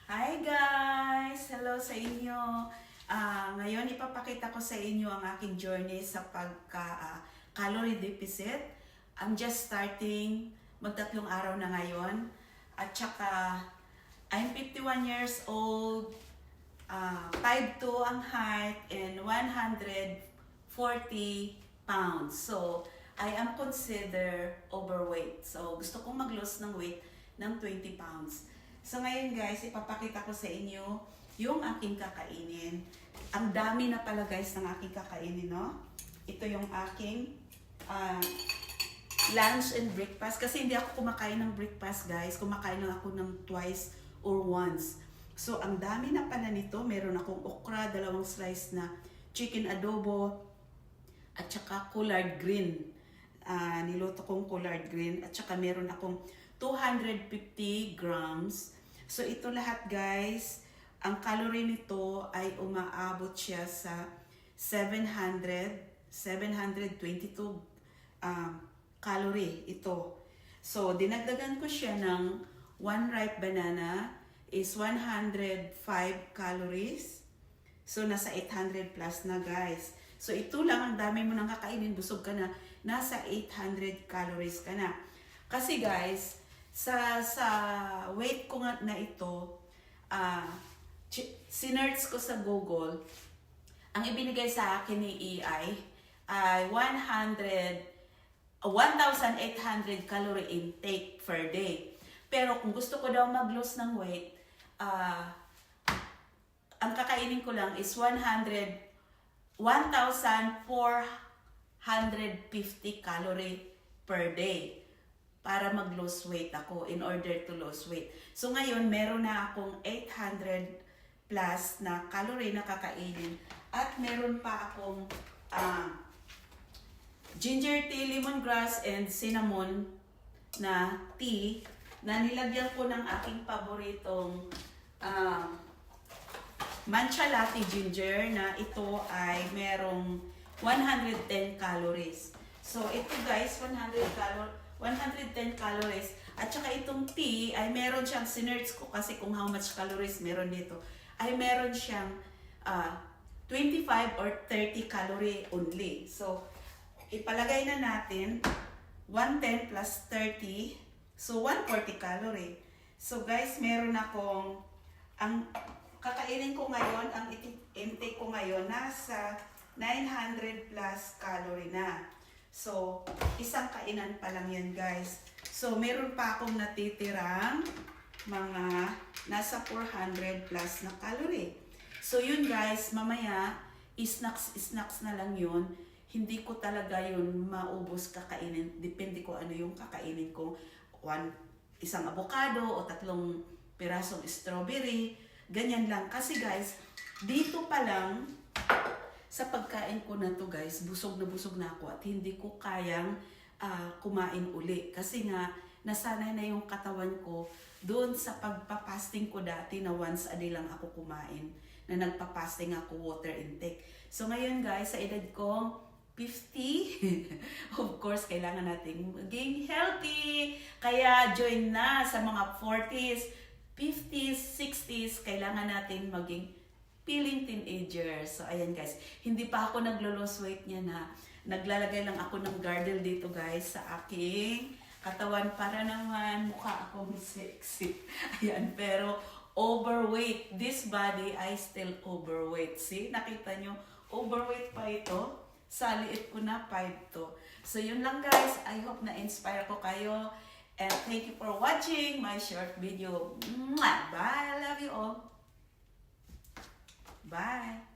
Hi guys! Hello sa inyo. Ngayon ipapakita ko sa inyo ang aking journey sa pagka-calorie deficit. I'm just starting, magtatlong araw na ngayon. At saka, I'm 51 years old, 5'2" ang height, and 140 pounds. So, I am considered overweight. So, gusto kong mag-lose ng weight ng 20 pounds. So ngayon guys, ipapakita ko sa inyo yung aking kakainin. Ang dami na pala guys ng aking kakainin, no? Ito yung aking lunch and breakfast. Kasi hindi ako kumakain ng breakfast guys. Kumakain lang ako ng twice or once. So ang dami na pala nito. Meron akong okra, 2 slice na chicken adobo, at saka collard green. Niluto kong collard green. At saka meron akong 250 grams. So ito lahat guys, ang calorie nito ay umaabot siya sa 722 calorie ito. So dinagdagan ko siya ng 1 ripe banana is 105 calories. So nasa 800 plus na guys. So ito lang, ang dami mo nang kakainin, busog ka na, nasa 800 calories ka na. Kasi guys, sa weight ko nga na ito, sinerch ko sa Google, ang ibinigay sa akin ni EI ay 1,800 calorie intake per day. Pero kung gusto ko daw mag-lose ng weight, ang kakainin ko lang is 1,450 calorie per day para mag-lose weight ako, in order to lose weight. So ngayon, meron na akong 800 plus na calorie na kakainin. At meron pa akong ginger tea, lemongrass, and cinnamon na tea na nilagyan ko ng aking paboritong matcha latte ginger na ito ay merong 110 calories. So ito guys, 110 calories. At saka itong tea ay meron siyang, sinerch ko kasi kung how much calories meron dito, ay meron siyang 25 or 30 calorie only. So, ipalagay na natin 110 plus 30, so 140 calorie. So guys, meron akong, ang kakainin ko ngayon, ang intake ko ngayon, nasa 900 plus calorie na. So, isang kainan pa lang yan guys. So, meron pa akong natitirang mga nasa 400 plus na calorie. So, yun guys, mamaya, snacks na lang yun. Hindi ko talaga yun maubos kakainin. Depende ko ano yung kakainin ko. Isang avocado o 3 pirasong strawberry. Ganyan lang. Kasi guys, dito pa lang, sa pagkain ko na to guys, busog na ako at hindi ko kayang kumain uli. Kasi nga, nasanay na yung katawan ko doon sa pagpapasting ko dati na once a day lang ako kumain. Na nagpapasting ako, water intake. So ngayon guys, sa edad ko 50, of course, kailangan natin maging healthy. Kaya join na sa mga 40s, 50s, 60s, kailangan natin maging feeling teenager. So, ayan guys. Hindi pa ako naglo-lose weight niya na. Naglalagay lang ako ng girdle dito guys sa aking katawan para naman mukha akong sexy. Ayan. Pero, overweight. This body, I still overweight. See? Nakita nyo? Overweight pa ito. Sa liit ko na, 5'2". So, yun lang guys. I hope na-inspire ko kayo. And thank you for watching my short video. Bye! I love you all. Bye.